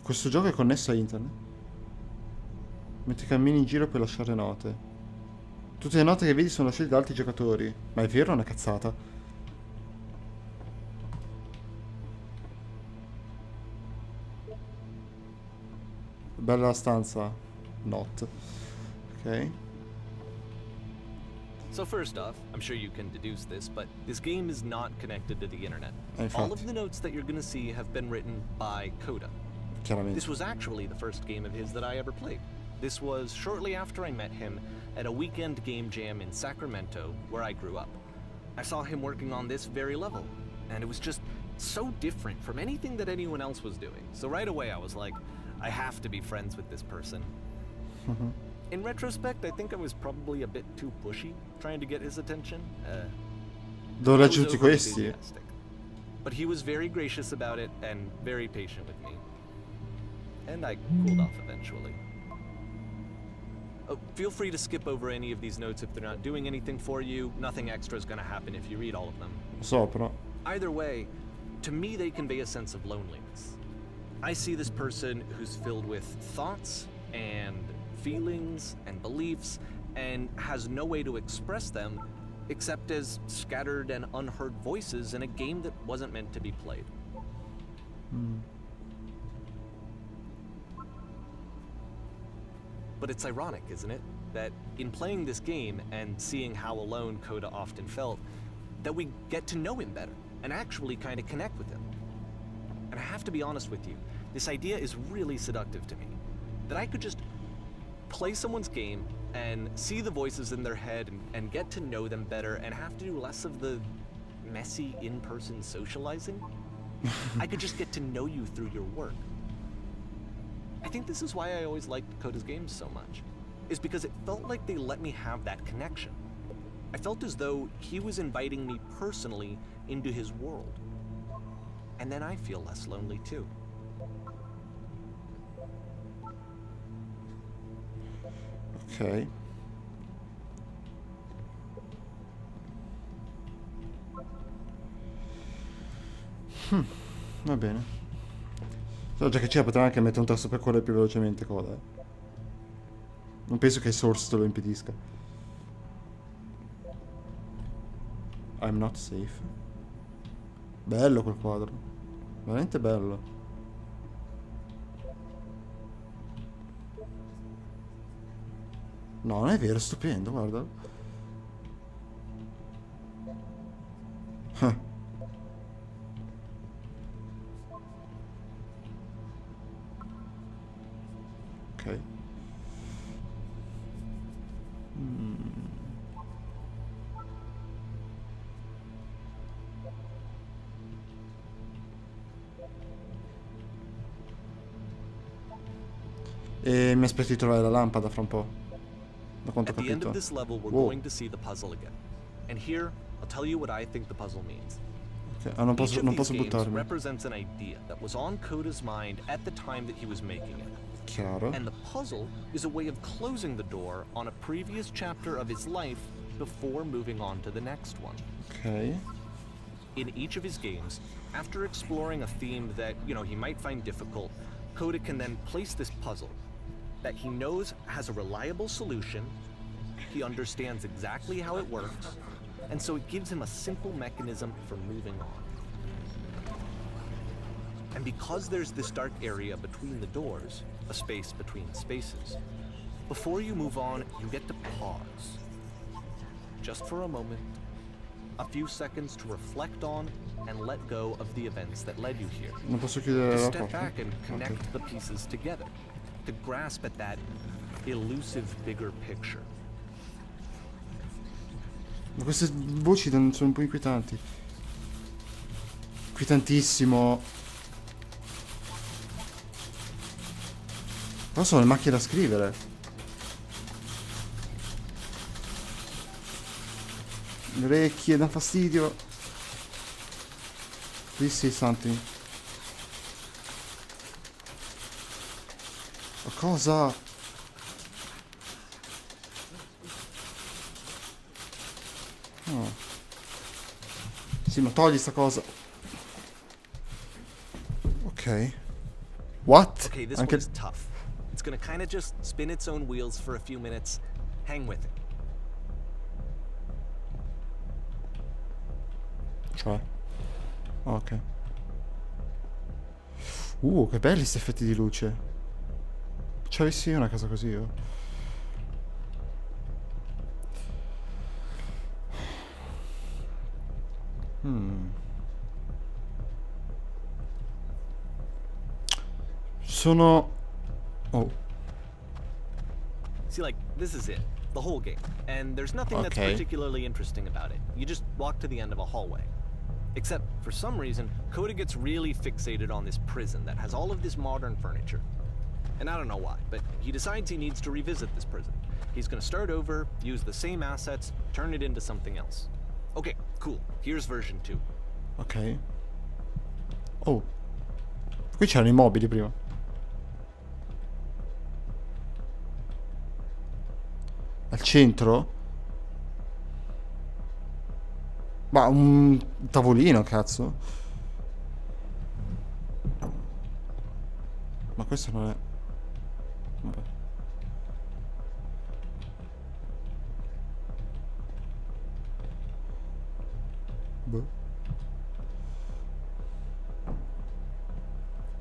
Questo gioco è connesso a internet. Mentre cammini in giro puoi lasciare note. Tutte le note che vedi sono lasciate da altri giocatori. Ma è vero o è una cazzata? Bella la stanza. Not. Ok. So first off, I'm sure you can deduce this, but this game is not connected to the internet. All of Infatti, the notes that you're gonna see have been written by Coda. chiaramente. This was actually the first game of his that I ever played. This was shortly after I met him at a weekend game jam in Sacramento, where I grew up. I saw him working on this very level, and it was just so different from anything that anyone else was doing. So right away I was like, I have to be friends with this person. In retrospect, I think I was probably a bit too pushy, trying to get his attention. Dove I was raggiunti questi? over-enthusiastic. But he was very gracious about it and very patient with me. And I cooled off eventually. Oh, feel free to skip over any of these notes if they're not doing anything for you. Nothing extra is going to happen if you read all of them. Lo so, però. Either way, to me they convey a sense of loneliness. I see this person who's filled with thoughts and feelings and beliefs and has no way to express them except as scattered and unheard voices in a game that wasn't meant to be played. But it's ironic, isn't it? That in playing this game and seeing how alone Coda often felt, that we get to know him better and actually kind of connect with him. And I have to be honest with you, this idea is really seductive to me. That I could just play someone's game and see the voices in their head and get to know them better and have to do less of the messy in-person socializing. I could just get to know you through your work. I think this is why I always liked Coda's games so much, is because it felt like they let me have that connection. I felt as though he was inviting me personally into his world. And then I feel less lonely too. Ok. Va bene. So, già che c'è, potremmo anche mettere un tasto per correre più velocemente, Coda. Non penso che Source te lo impedisca. I'm not safe. Bello quel quadro. Veramente bello. No, non è vero, è stupendo, guarda. Ah. Ok. E mi aspetto di trovare la lampada fra un po'. Da quanto ho At the end capito. of this level, we're Wow. going to see the puzzle again. And here, I'll tell you what I think the puzzle means. Ok. Ah, non Each posso, of non these posso games buttarmi. represents an idea that was on Coda's mind at the time that he was making it. Chiaro. And the puzzle is a way of closing the door on a previous chapter of his life before moving on to the next one. Ok. In each of his games, after exploring a theme that, he might find difficult, Coda can then place this puzzle that he knows has a reliable solution, he understands exactly how it works, and so it gives him a simple mechanism for moving on. And because there's this dark area between the doors, a space between spaces, before you move on, you get to pause. Just for a moment, a few seconds to reflect on and let go of the events that led you here. Non posso chiudere To la step porta. back and connect Ok. the pieces together. To grasp at that elusive bigger picture. Ma queste voci sono un po' inquietanti. Inquietantissimo. Però sono le macchine da scrivere. Le orecchie da fastidio. Please say something. Ma cosa? Oh. Sì, ma togli sta cosa. Ok. What? Okay, this Anche... one's tough. It's gonna kind of just spin its own wheels for a few minutes. Hang with it. Cioè? Ok. Che belli questi effetti di luce. Ci avessi io una casa così io. Sono... Oh. See, like, this is it. The whole game. And there's nothing that's Okay. particularly interesting about it. You just walk to the end of a hallway. Except, for some reason, Coda gets really fixated on this prison that has all of this modern furniture. And I don't know why, but he decides he needs to revisit this prison. He's gonna start over, use the same assets, turn it into something else. Okay, cool. Here's version 2. Ok. Oh. Qui c'erano i mobili prima. Al centro? Ma un tavolino, cazzo. Ma questo non è... Vabbè. Boh.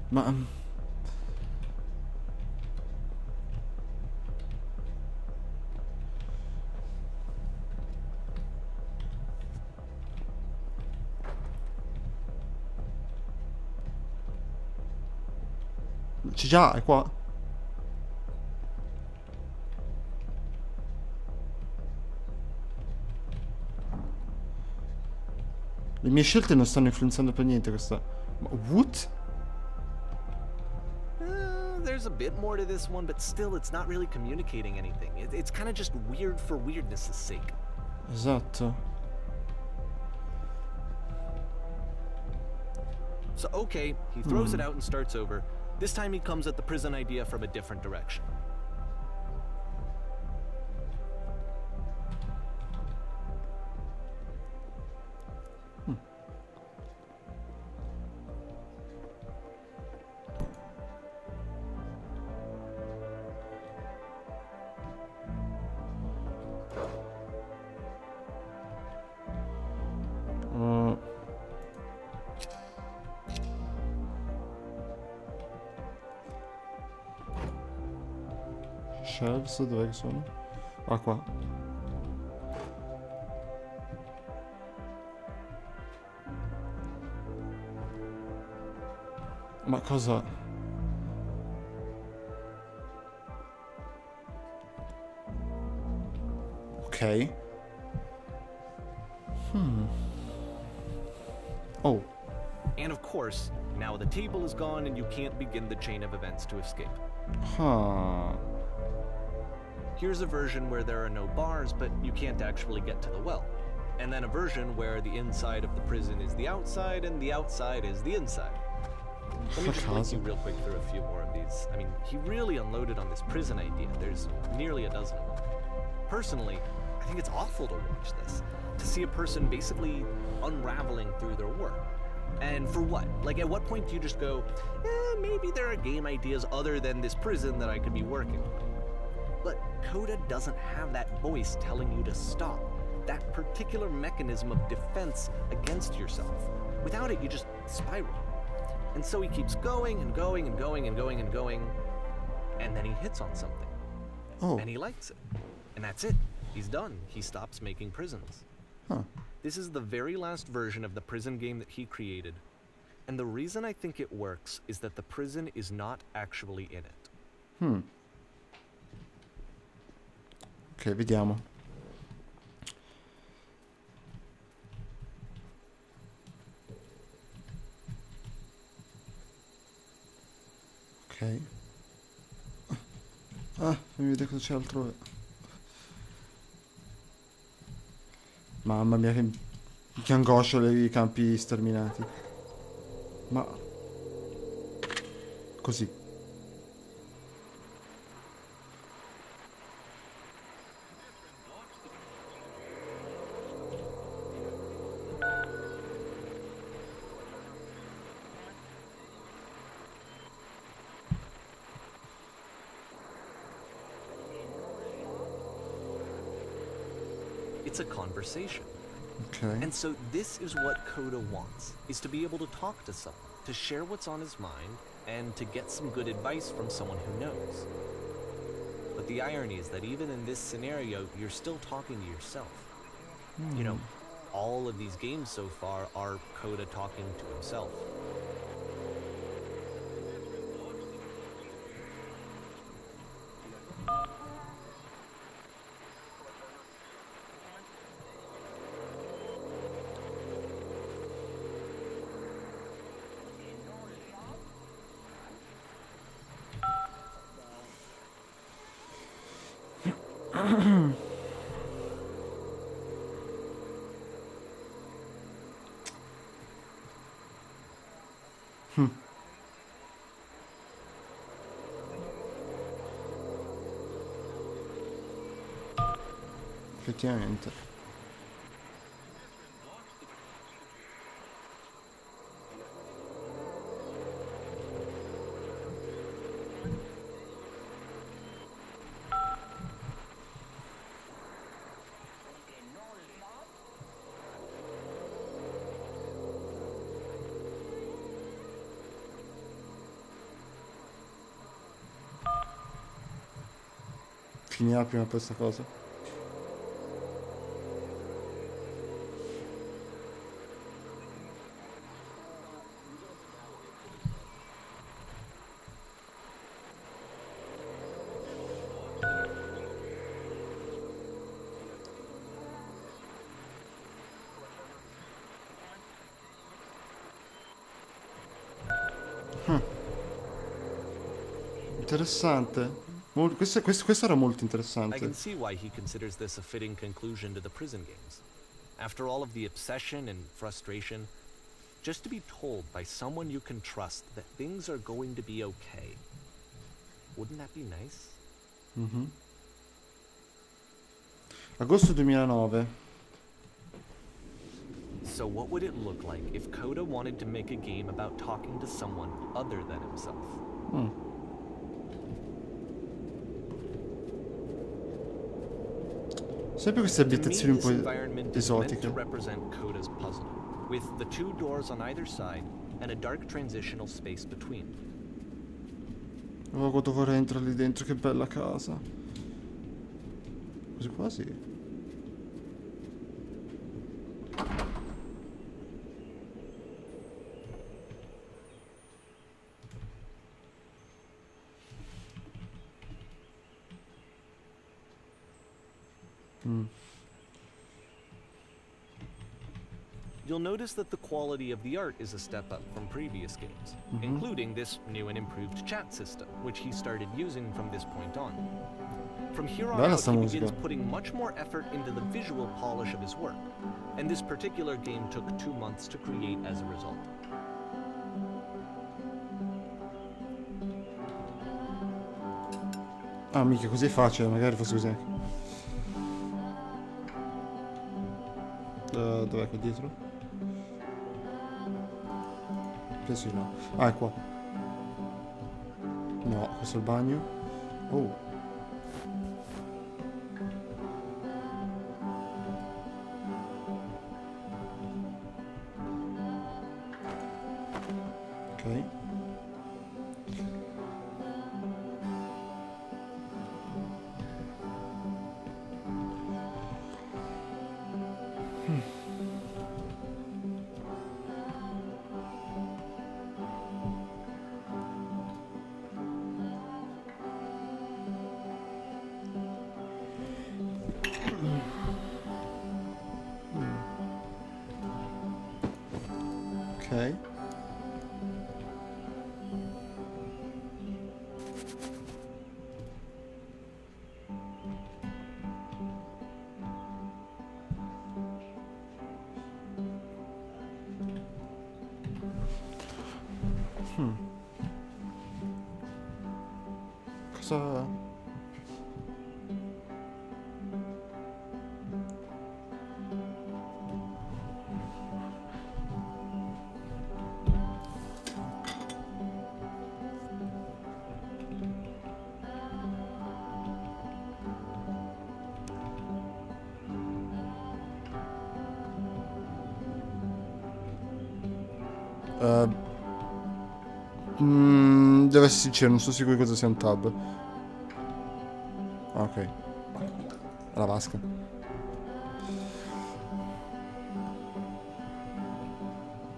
Ma... C'è già, è qua. Le mie scelte non stanno influenzando per niente questa... Ma what? There's a bit more to this one, but still, it's not really communicating anything. It's kind of just weird for weirdness' sake. Esatto. So, okay, he throws it out and starts over. This time he comes at the prison idea from a different direction. Shelves, dov'è che sono? Ah, qua. Ma cosa? Ok. Oh. And of course, now the table is gone and you can't begin the chain of events to escape. Huh. Here's a version where there are no bars, but you can't actually get to the well. And then a version where the inside of the prison is the outside and the outside is the inside. Let me just blink you real quick through a few more of these. I mean, he really unloaded on this prison idea. There's nearly a dozen of them. Personally, I think it's awful to watch this. To see a person basically unraveling through their work. And for what? Like, at what point do you just go, maybe there are game ideas other than this prison that I could be working on? But Coda doesn't have that voice telling you to stop. That particular mechanism of defense against yourself. Without it, you just spiral. And so he keeps going and going and going and going and going. And then he hits on something. Oh. And he likes it. And that's it. He's done. He stops making prisons. Huh. This is the very last version of the prison game that he created. And the reason I think it works is that the prison is not actually in it. Ok, vediamo. Ok. Ah, fammi vedere cosa c'è altrove. Mamma mia, che angoscia i campi sterminati. Ma... Così. It's a conversation. Ok. And so this is what Coda wants, is to be able to talk to someone, to share what's on his mind, and to get some good advice from someone who knows. But the irony is that even in this scenario, you're still talking to yourself. You know, all of these games so far are Coda talking to himself. Effettivamente. Finirà prima questa cosa. Interessante. Questo era molto I interessante. can see why he considers this a fitting conclusion to the prison games. After all of the obsession and frustration, just to be told by someone you can trust that things are going to be okay. Wouldn't that be nice? Agosto 2009. So what would it look like if Coda wanted to make a game about talking to someone other than himself? Sempre queste To me, abitazioni un this po' environment is meant to esotiche. represent Coda's puzzle, with the two doors on either side and a dark transitional space between. Oh, quanto vorrei entrare lì dentro, che bella casa. Quasi quasi. You'll notice that the quality of the art is a step up from previous games, including this new and improved chat system, which he started using from this point on. From here on Bella out, sta he musica. begins putting much more effort into the visual polish of his work, and this particular game took 2 months to create as a result. Ah, mica così è facile, magari fosse così anche. Dov'è qua dietro? Penso di no. Ah, è qua. No, questo è il bagno. Oh. Ok. Ok. Cosa... Devo essere sincero, non sono sicuro di cosa sia un tab. Ah, ok. È la vasca.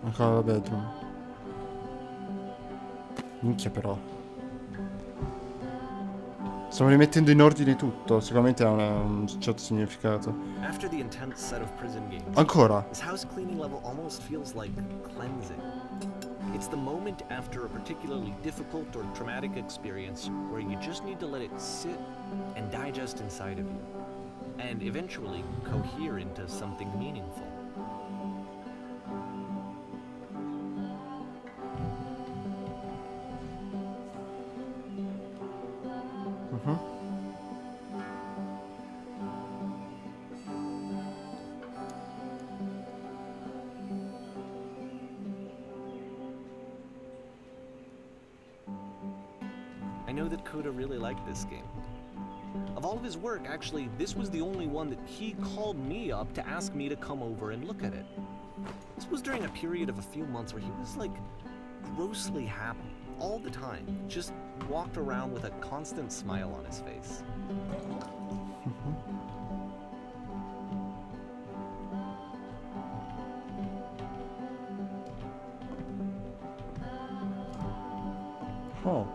Ancora la bedroom. Minchia però. Stiamo rimettendo in ordine tutto. Sicuramente ha un certo significato. After the intense set of prison games, Ancora. this house cleaning level almost feels like cleansing. It's the moment after a particularly difficult or traumatic experience where you just need to let it sit and digest inside of you, and eventually cohere into something meaningful. I know that Coda really liked this game. Of all of his work, actually, this was the only one that he called me up to ask me to come over and look at it. This was during a period of a few months where he was like grossly happy all the time. Just walked around with a constant smile on his face. Oh.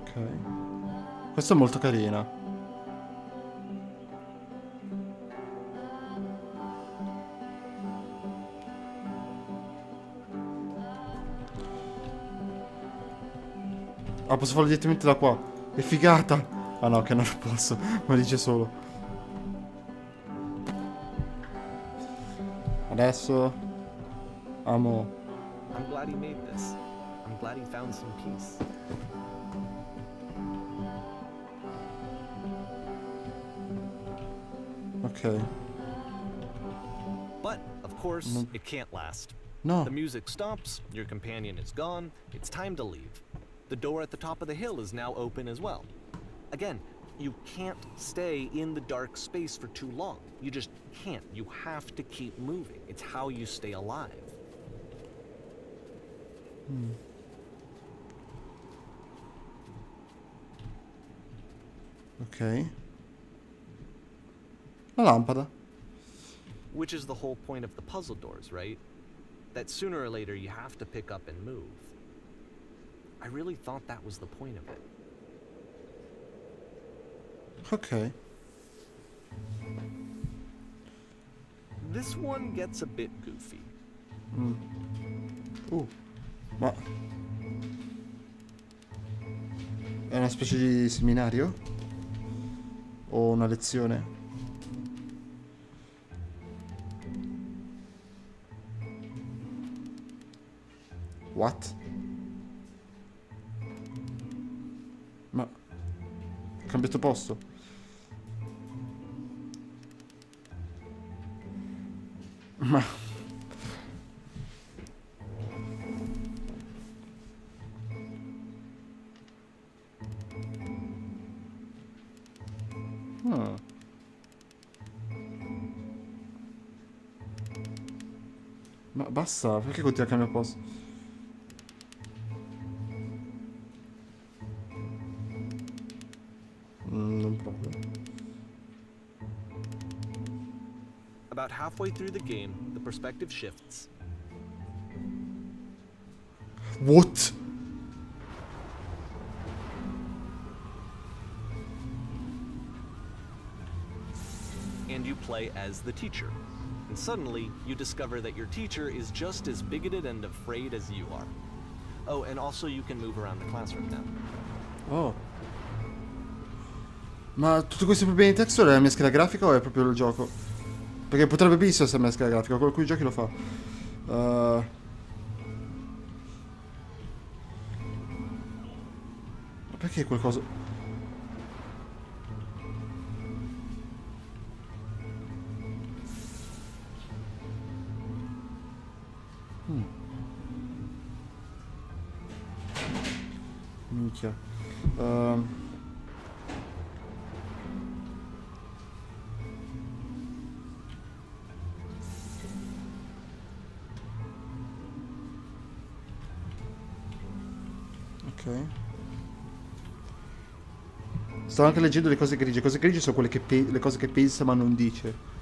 Ok. Questa è molto carina. Ah, posso farlo direttamente da qua. È figata. Ah no, che non lo posso. Me lo dice solo. Adesso. Amo. I'm glad he made this. I'm glad he found some peace. Ok. But, of course, it can't last. No. The music stops, your companion is gone, it's time to leave. The door at the top of the hill is now open as well. Again, you can't stay in the dark space for too long. You just can't. You have to keep moving. It's how you stay alive. Ok. La lampada. Which is the whole point of the puzzle doors, right? That sooner or later you have to pick up and move. I really thought that was the point of it. Ok. This one gets a bit goofy. Ma... È una specie di seminario? O una lezione? What? Ma... Ho cambiato posto. Ma... Ah. Ma basta, perché continua a cambiare posto? Non proprio. About halfway through the game, the perspective shifts. What? And you play as the teacher. And suddenly, you discover that your teacher is just as bigoted and afraid as you are. Oh, and also you can move around the classroom now. Oh. Ma tutti questi problemi di texture è la mia scheda grafica o è proprio il gioco? Perché potrebbe benissimo essere la mia scheda grafica, con alcuni giochi lo fa. Ma perché qualcosa... Minchia. Ehm. Ok. Stavo anche leggendo le cose grigie. Cose grigie sono quelle che le cose che pensa ma non dice.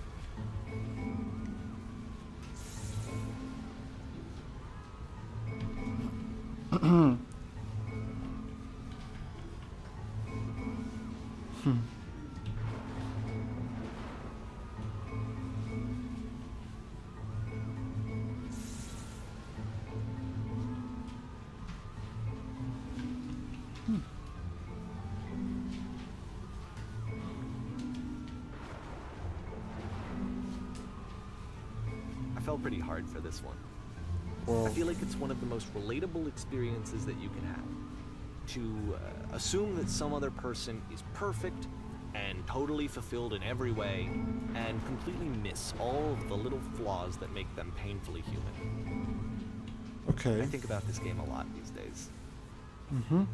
I felt pretty hard for this one. Wow. I feel like it's one of the most relatable experiences that you can have. To assume that some other person is perfect and totally fulfilled in every way, and completely miss all of the little flaws that make them painfully human. I Ok. think about this game a lot these days. Mhm.